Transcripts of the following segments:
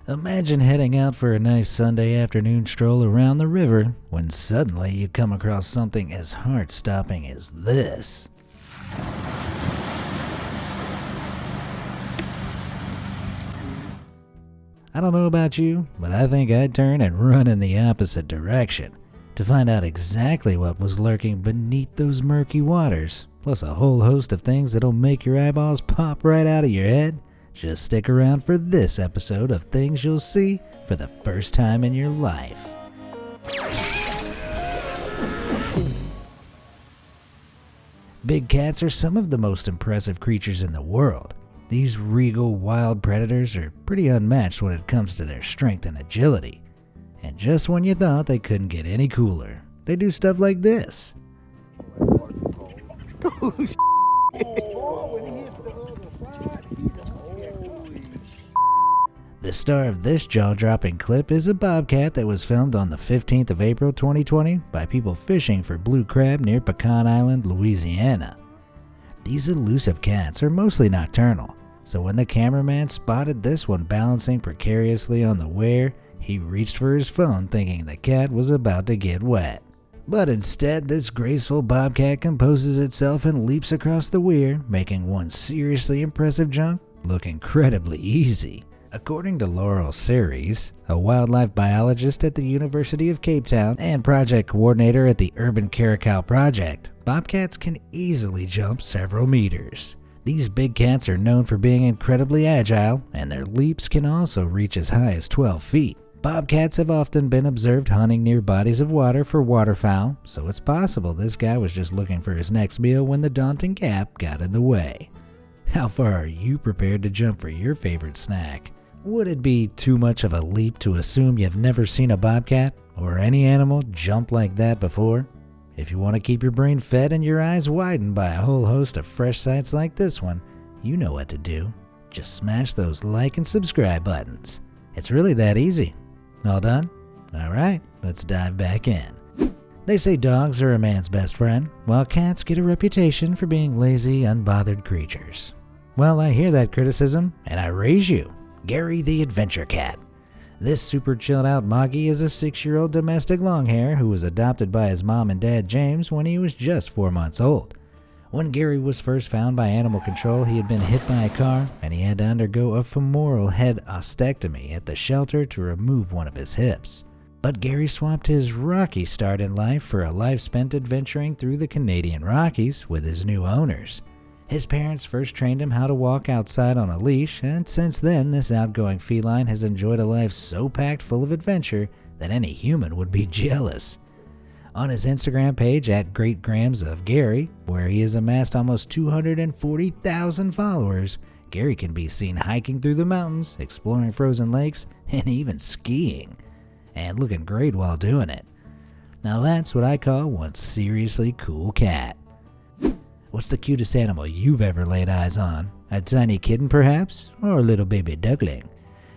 Imagine heading out for a nice Sunday afternoon stroll around the river when suddenly you come across something as heart-stopping as this. I don't know about you, but I think I'd turn and run in the opposite direction to find out exactly what was lurking beneath those murky waters, plus a whole host of things that'll make your eyeballs pop right out of your head. Just stick around for this episode of Things You'll See for the first time in your life. Big cats are some of the most impressive creatures in the world. These regal wild predators are pretty unmatched when it comes to their strength and agility. And just when you thought they couldn't get any cooler, they do stuff like this. The star of this jaw-dropping clip is a bobcat that was filmed on the 15th of April 2020 by people fishing for blue crab near Pecan Island, Louisiana. These elusive cats are mostly nocturnal, so when the cameraman spotted this one balancing precariously on the weir, he reached for his phone thinking the cat was about to get wet. But instead, this graceful bobcat composes itself and leaps across the weir, making one seriously impressive jump look incredibly easy. According to Laurel Ceres, a wildlife biologist at the University of Cape Town and project coordinator at the Urban Caracal Project, bobcats can easily jump several meters. These big cats are known for being incredibly agile, and their leaps can also reach as high as 12 feet. Bobcats have often been observed hunting near bodies of water for waterfowl, so it's possible this guy was just looking for his next meal when the daunting gap got in the way. How far are you prepared to jump for your favorite snack? Would it be too much of a leap to assume you've never seen a bobcat or any animal jump like that before? If you want to keep your brain fed and your eyes widened by a whole host of fresh sights like this one, you know what to do. Just smash those like and subscribe buttons. It's really that easy. All done? Alright, let's dive back in. They say dogs are a man's best friend, while cats get a reputation for being lazy, unbothered creatures. Well, I hear that criticism, and I raise you. Gary the Adventure Cat. This super chilled out moggy is a 6-year-old domestic longhair who was adopted by his mom and dad James when he was just 4 months old. When Gary was first found by animal control, he had been hit by a car and he had to undergo a femoral head ostectomy at the shelter to remove one of his hips. But Gary swapped his rocky start in life for a life spent adventuring through the Canadian Rockies with his new owners. His parents first trained him how to walk outside on a leash, and since then this outgoing feline has enjoyed a life so packed full of adventure that any human would be jealous. On his Instagram page at Great Grams of Gary, where he has amassed almost 240,000 followers, Gary can be seen hiking through the mountains, exploring frozen lakes, and even skiing. And looking great while doing it. Now that's what I call one seriously cool cat. What's the cutest animal you've ever laid eyes on? A tiny kitten perhaps? Or a little baby duckling?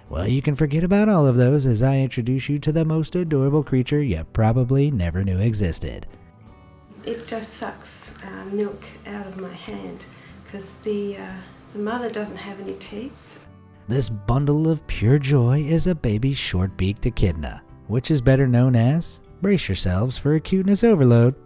Well, you can forget about all of those as I introduce you to the most adorable creature you probably never knew existed. It just sucks milk out of my hand because the mother doesn't have any teats. This bundle of pure joy is a baby short-beaked echidna, which is better known as, brace yourselves for a cuteness overload,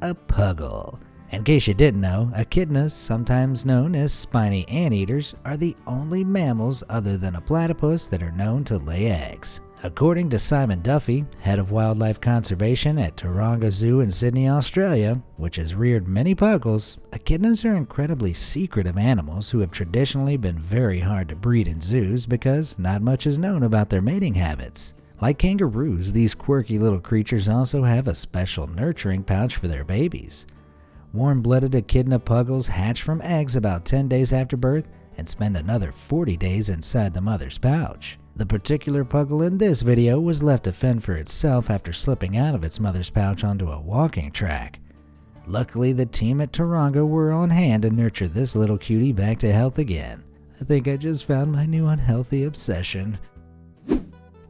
a puggle. In case you didn't know, echidnas, sometimes known as spiny anteaters, are the only mammals other than a platypus that are known to lay eggs. According to Simon Duffy, head of wildlife conservation at Taronga Zoo in Sydney, Australia, which has reared many puggles, echidnas are incredibly secretive animals who have traditionally been very hard to breed in zoos because not much is known about their mating habits. Like kangaroos, these quirky little creatures also have a special nurturing pouch for their babies. Warm-blooded echidna puggles hatch from eggs about 10 days after birth and spend another 40 days inside the mother's pouch. The particular puggle in this video was left to fend for itself after slipping out of its mother's pouch onto a walking track. Luckily, the team at Taronga were on hand to nurture this little cutie back to health again. I think I just found my new unhealthy obsession.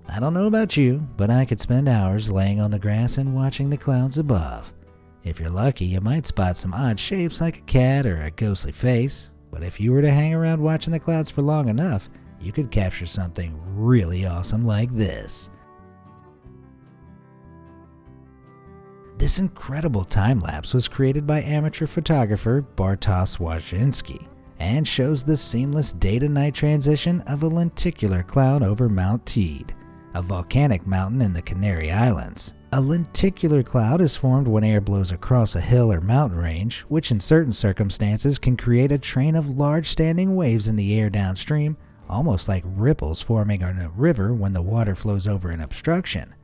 I don't know about you, but I could spend hours laying on the grass and watching the clouds above. If you're lucky, you might spot some odd shapes like a cat or a ghostly face, but if you were to hang around watching the clouds for long enough, you could capture something really awesome like this. This incredible time-lapse was created by amateur photographer Bartosz Wajcinski and shows the seamless day-to-night transition of a lenticular cloud over Mount Teide, a volcanic mountain in the Canary Islands. A lenticular cloud is formed when air blows across a hill or mountain range, which in certain circumstances can create a train of large standing waves in the air downstream, almost like ripples forming in a river when the water flows over an obstruction.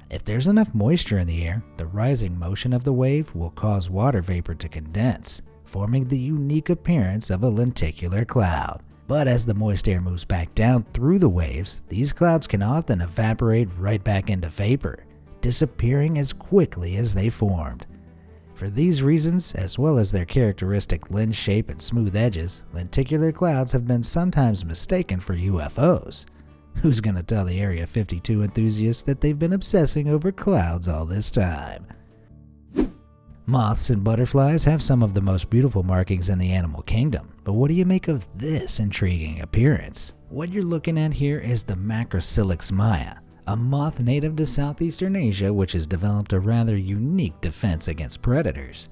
If there's enough moisture in the air, the rising motion of the wave will cause water vapor to condense, forming the unique appearance of a lenticular cloud. But as the moist air moves back down through the waves, these clouds can often evaporate right back into vapor, disappearing as quickly as they formed. For these reasons, as well as their characteristic lens shape and smooth edges, lenticular clouds have been sometimes mistaken for UFOs. Who's gonna tell the Area 52 enthusiasts that they've been obsessing over clouds all this time? Moths and butterflies have some of the most beautiful markings in the animal kingdom, but what do you make of this intriguing appearance? What you're looking at here is the Macrocylix maya, a moth native to southeastern Asia which has developed a rather unique defense against predators.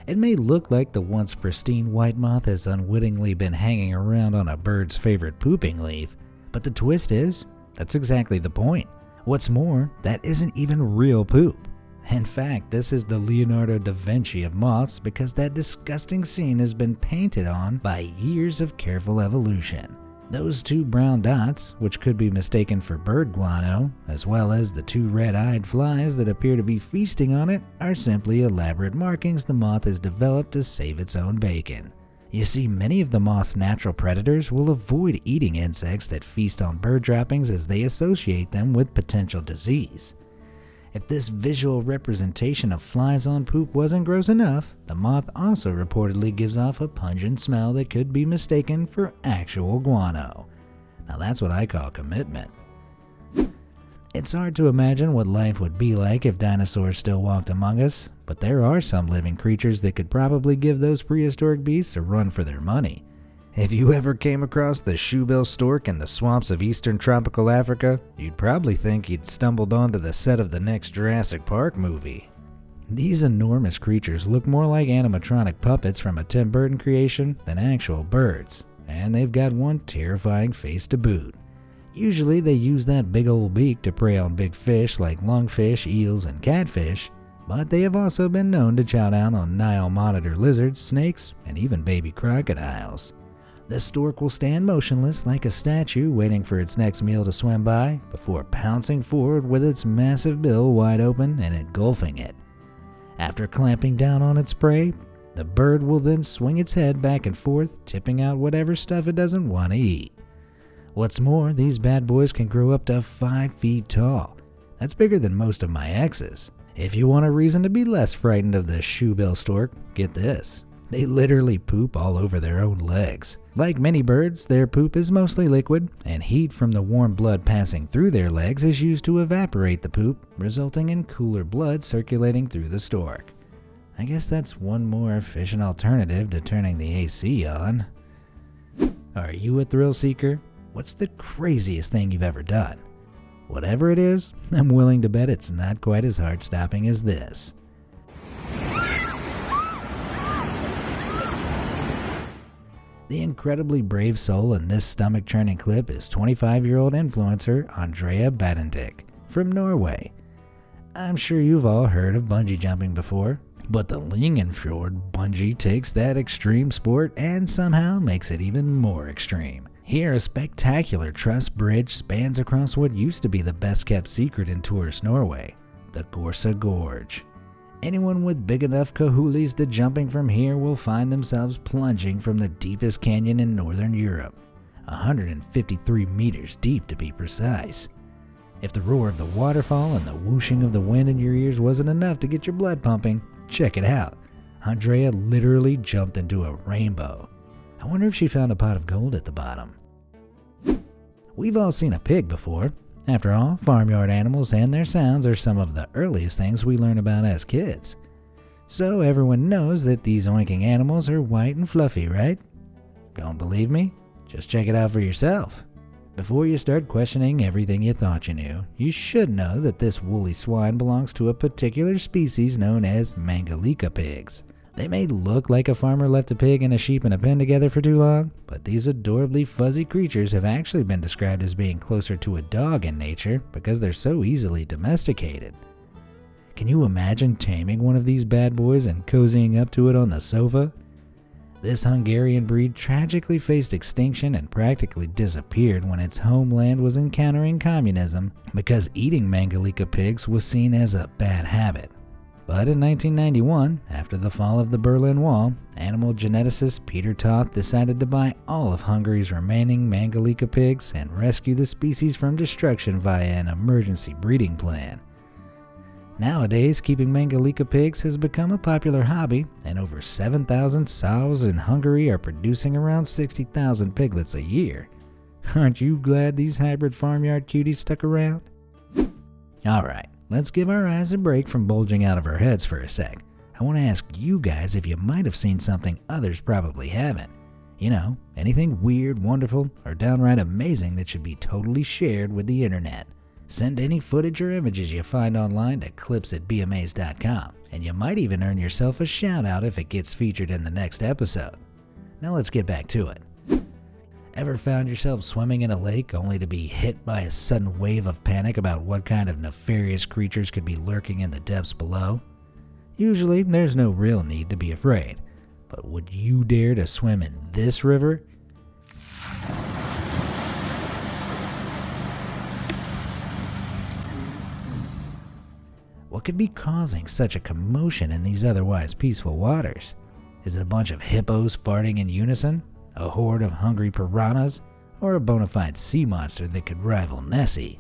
It may look like the once pristine white moth has unwittingly been hanging around on a bird's favorite pooping leaf, but the twist is, that's exactly the point. What's more, that isn't even real poop. In fact, this is the Leonardo da Vinci of moths because that disgusting scene has been painted on by years of careful evolution. Those two brown dots, which could be mistaken for bird guano, as well as the two red-eyed flies that appear to be feasting on it, are simply elaborate markings the moth has developed to save its own bacon. You see, many of the moth's natural predators will avoid eating insects that feast on bird droppings as they associate them with potential disease. If this visual representation of flies on poop wasn't gross enough, the moth also reportedly gives off a pungent smell that could be mistaken for actual guano. Now that's what I call commitment. It's hard to imagine what life would be like if dinosaurs still walked among us, but there are some living creatures that could probably give those prehistoric beasts a run for their money. If you ever came across the Shoebill Stork in the swamps of eastern tropical Africa, you'd probably think you'd stumbled onto the set of the next Jurassic Park movie. These enormous creatures look more like animatronic puppets from a Tim Burton creation than actual birds, and they've got one terrifying face to boot. Usually they use that big old beak to prey on big fish like lungfish, eels, and catfish, but they have also been known to chow down on Nile monitor lizards, snakes, and even baby crocodiles. The stork will stand motionless like a statue waiting for its next meal to swim by before pouncing forward with its massive bill wide open and engulfing it. After clamping down on its prey, the bird will then swing its head back and forth, tipping out whatever stuff it doesn't want to eat. What's more, these bad boys can grow up to 5 feet tall. That's bigger than most of my exes. If you want a reason to be less frightened of the shoebill stork, get this. They literally poop all over their own legs. Like many birds, their poop is mostly liquid, and heat from the warm blood passing through their legs is used to evaporate the poop, resulting in cooler blood circulating through the stork. I guess that's one more efficient alternative to turning the AC on. Are you a thrill seeker? What's the craziest thing you've ever done? Whatever it is, I'm willing to bet it's not quite as heart-stopping as this. The incredibly brave soul in this stomach-churning clip is 25-year-old influencer Andrea Badendick from Norway. I'm sure you've all heard of bungee jumping before, but the Lingenfjord bungee takes that extreme sport and somehow makes it even more extreme. Here, a spectacular truss bridge spans across what used to be the best-kept secret in tourist Norway, the Gorsa Gorge. Anyone with big enough cahoolies to jumping from here will find themselves plunging from the deepest canyon in northern Europe, 153 meters deep to be precise. If the roar of the waterfall and the whooshing of the wind in your ears wasn't enough to get your blood pumping, check it out. Andrea literally jumped into a rainbow. I wonder if she found a pot of gold at the bottom. We've all seen a pig before. After all, farmyard animals and their sounds are some of the earliest things we learn about as kids. So everyone knows that these oinking animals are white and fluffy, right? Don't believe me? Just check it out for yourself. Before you start questioning everything you thought you knew, you should know that this woolly swine belongs to a particular species known as Mangalica pigs. They may look like a farmer left a pig and a sheep in a pen together for too long, but these adorably fuzzy creatures have actually been described as being closer to a dog in nature because they're so easily domesticated. Can you imagine taming one of these bad boys and cozying up to it on the sofa? This Hungarian breed tragically faced extinction and practically disappeared when its homeland was encountering communism because eating Mangalica pigs was seen as a bad habit. But in 1991, after the fall of the Berlin Wall, animal geneticist Peter Toth decided to buy all of Hungary's remaining Mangalica pigs and rescue the species from destruction via an emergency breeding plan. Nowadays, keeping Mangalica pigs has become a popular hobby, and over 7,000 sows in Hungary are producing around 60,000 piglets a year. Aren't you glad these hybrid farmyard cuties stuck around? Alright, let's give our eyes a break from bulging out of our heads for a sec. I want to ask you guys if you might have seen something others probably haven't. You know, anything weird, wonderful, or downright amazing that should be totally shared with the internet. Send any footage or images you find online to clips@bmas.com, and you might even earn yourself a shout out if it gets featured in the next episode. Now let's get back to it. Ever found yourself swimming in a lake only to be hit by a sudden wave of panic about what kind of nefarious creatures could be lurking in the depths below? Usually, there's no real need to be afraid, but would you dare to swim in this river? What could be causing such a commotion in these otherwise peaceful waters? Is it a bunch of hippos farting in unison? A horde of hungry piranhas? Or a bona fide sea monster that could rival Nessie?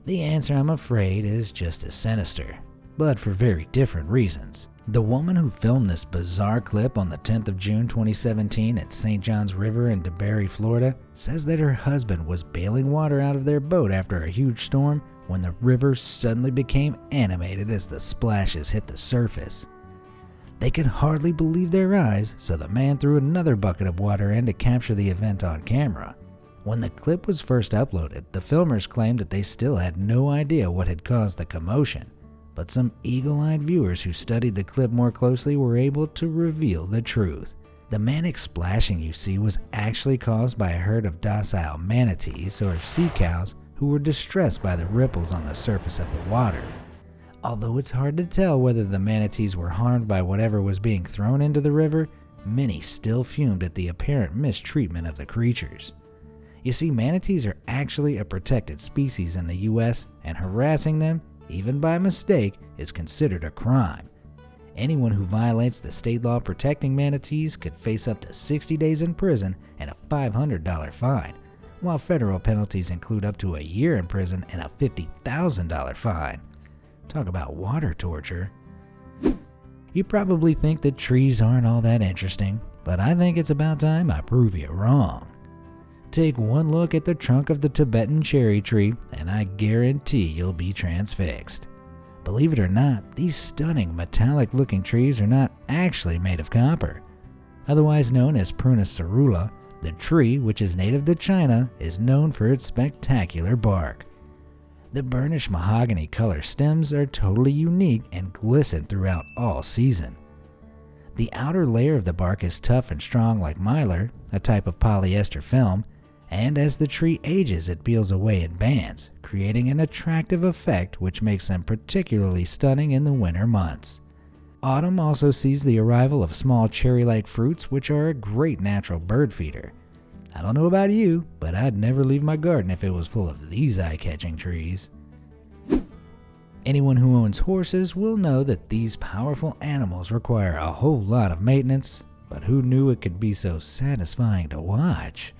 The answer, I'm afraid, is just as sinister, but for very different reasons. The woman who filmed this bizarre clip on the 10th of June 2017 at St. John's River in DeBary, Florida, says that her husband was bailing water out of their boat after a huge storm when the river suddenly became animated as the splashes hit the surface. They could hardly believe their eyes, so the man threw another bucket of water in to capture the event on camera. When the clip was first uploaded, the filmers claimed that they still had no idea what had caused the commotion, but some eagle-eyed viewers who studied the clip more closely were able to reveal the truth. The manic splashing you see was actually caused by a herd of docile manatees, or sea cows, who were distressed by the ripples on the surface of the water. Although it's hard to tell whether the manatees were harmed by whatever was being thrown into the river, many still fumed at the apparent mistreatment of the creatures. You see, manatees are actually a protected species in the US, and harassing them, even by mistake, is considered a crime. Anyone who violates the state law protecting manatees could face up to 60 days in prison and a $500 fine, while federal penalties include up to a year in prison and a $50,000 fine. Talk about water torture. You probably think that trees aren't all that interesting, but I think it's about time I prove you wrong. Take one look at the trunk of the Tibetan cherry tree, and I guarantee you'll be transfixed. Believe it or not, these stunning metallic-looking trees are not actually made of copper. Otherwise known as Prunus cerula, the tree, which is native to China, is known for its spectacular bark. The burnished mahogany color stems are totally unique and glisten throughout all season. The outer layer of the bark is tough and strong like mylar, a type of polyester film, and as the tree ages it peels away in bands, creating an attractive effect which makes them particularly stunning in the winter months. Autumn also sees the arrival of small cherry-like fruits, which are a great natural bird feeder. I don't know about you, but I'd never leave my garden if it was full of these eye-catching trees. Anyone who owns horses will know that these powerful animals require a whole lot of maintenance, but who knew it could be so satisfying to watch?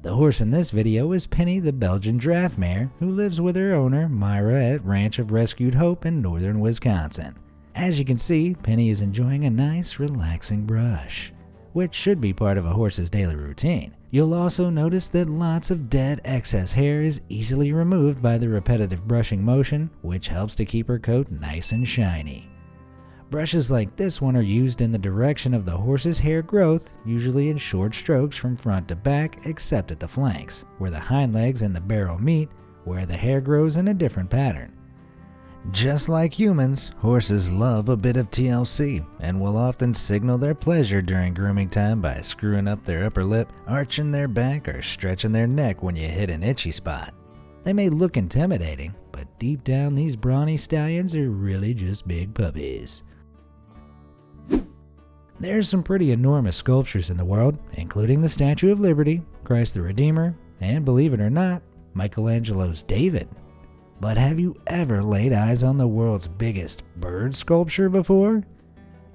The horse in this video is Penny the Belgian draft mare, who lives with her owner Myra at Ranch of Rescued Hope in northern Wisconsin. As you can see, Penny is enjoying a nice relaxing brush, which should be part of a horse's daily routine. You'll also notice that lots of dead excess hair is easily removed by the repetitive brushing motion, which helps to keep her coat nice and shiny. Brushes like this one are used in the direction of the horse's hair growth, usually in short strokes from front to back, except at the flanks, where the hind legs and the barrel meet, where the hair grows in a different pattern. Just like humans, horses love a bit of TLC and will often signal their pleasure during grooming time by screwing up their upper lip, arching their back, or stretching their neck when you hit an itchy spot. They may look intimidating, but deep down these brawny stallions are really just big puppies. There's some pretty enormous sculptures in the world, including the Statue of Liberty, Christ the Redeemer, and believe it or not, Michelangelo's David. But have you ever laid eyes on the world's biggest bird sculpture before?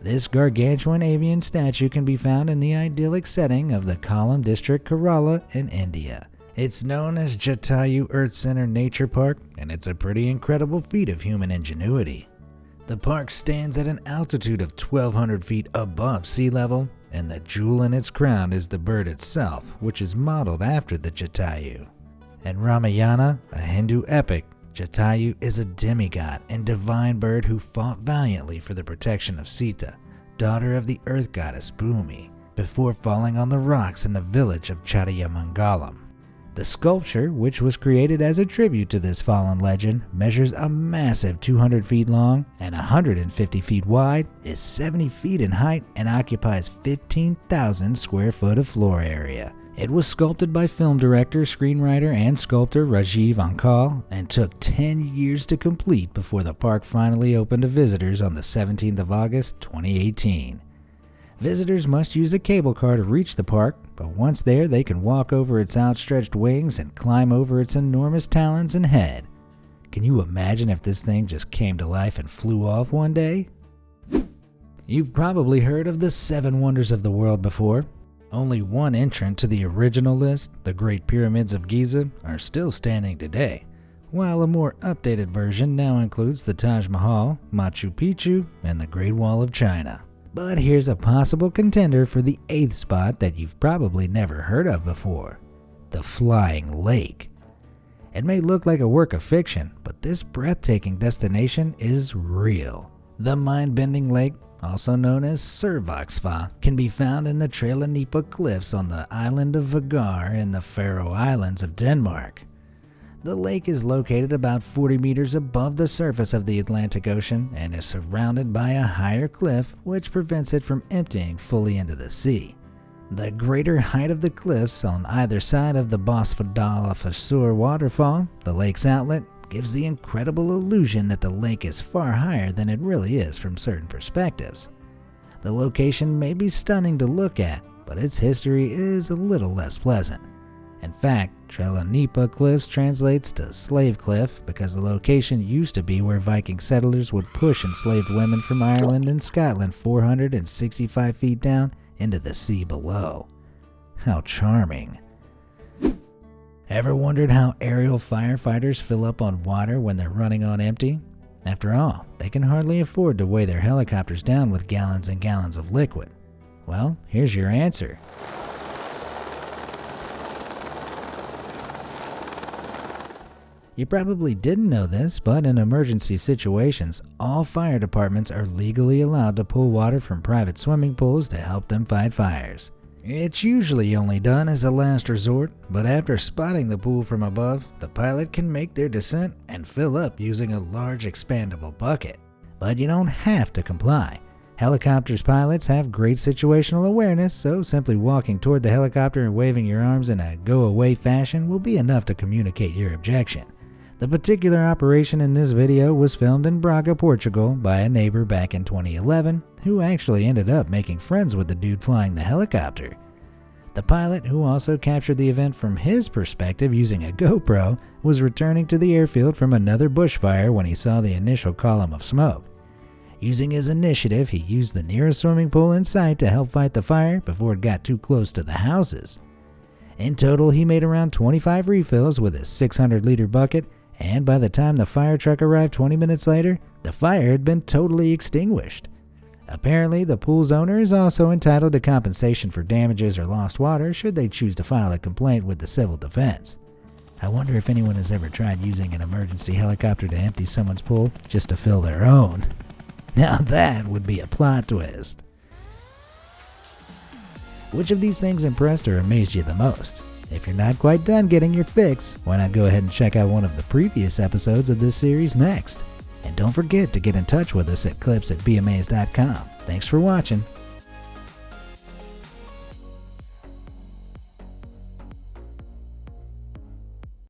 This gargantuan avian statue can be found in the idyllic setting of the Kollam district Kerala in India. It's known as Jatayu Earth Center Nature Park, and it's a pretty incredible feat of human ingenuity. The park stands at an altitude of 1,200 feet above sea level, and the jewel in its crown is the bird itself, which is modeled after the Jatayu. In Ramayana, a Hindu epic, Jatayu is a demigod and divine bird who fought valiantly for the protection of Sita, daughter of the earth goddess Bhumi, before falling on the rocks in the village of Chadayamangalam. The sculpture, which was created as a tribute to this fallen legend, measures a massive 200 feet long and 150 feet wide, is 70 feet in height, and occupies 15,000 square foot of floor area. It was sculpted by film director, screenwriter, and sculptor Rajiv Ankal and took 10 years to complete before the park finally opened to visitors on the 17th of August, 2018. Visitors must use a cable car to reach the park, but once there they can walk over its outstretched wings and climb over its enormous talons and head. Can you imagine if this thing just came to life and flew off one day? You've probably heard of the 7 Wonders of the World before. Only one entrant to the original list, the Great Pyramids of Giza, are still standing today, while a more updated version now includes the Taj Mahal, Machu Picchu, and the Great Wall of China. But here's a possible contender for the 8th spot that you've probably never heard of before: the Flying Lake. It may look like a work of fiction, but this breathtaking destination is real. The mind-bending lake, also known as Survaksva, can be found in the Trelanipa Cliffs on the island of Vagar in the Faroe Islands of Denmark. The lake is located about 40 meters above the surface of the Atlantic Ocean and is surrounded by a higher cliff which prevents it from emptying fully into the sea. The greater height of the cliffs on either side of the Bosfadalafasur waterfall, the lake's outlet, gives the incredible illusion that the lake is far higher than it really is from certain perspectives. The location may be stunning to look at, but its history is a little less pleasant. In fact, Trelanipa Cliffs translates to Slave Cliff because the location used to be where Viking settlers would push enslaved women from Ireland and Scotland 465 feet down into the sea below. How charming. Ever wondered how aerial firefighters fill up on water when they're running on empty? After all, they can hardly afford to weigh their helicopters down with gallons and gallons of liquid. Well, here's your answer. You probably didn't know this, but in emergency situations, all fire departments are legally allowed to pull water from private swimming pools to help them fight fires. It's usually only done as a last resort, but after spotting the pool from above, the pilot can make their descent and fill up using a large expandable bucket. But you don't have to comply. Helicopters pilots have great situational awareness, so simply walking toward the helicopter and waving your arms in a go-away fashion will be enough to communicate your objection. The particular operation in this video was filmed in Braga, Portugal by a neighbor back in 2011 who actually ended up making friends with the dude flying the helicopter. The pilot, who also captured the event from his perspective using a GoPro, was returning to the airfield from another bushfire when he saw the initial column of smoke. Using his initiative, he used the nearest swimming pool in sight to help fight the fire before it got too close to the houses. In total, he made around 25 refills with his 600-liter bucket, and by the time the fire truck arrived 20 minutes later, the fire had been totally extinguished. Apparently, the pool's owner is also entitled to compensation for damages or lost water should they choose to file a complaint with the civil defense. I wonder if anyone has ever tried using an emergency helicopter to empty someone's pool just to fill their own. Now that would be a plot twist. Which of these things impressed or amazed you the most? If you're not quite done getting your fix, why not go ahead and check out one of the previous episodes of this series next? And don't forget to get in touch with us at clips@bmas.com. Thanks for watching.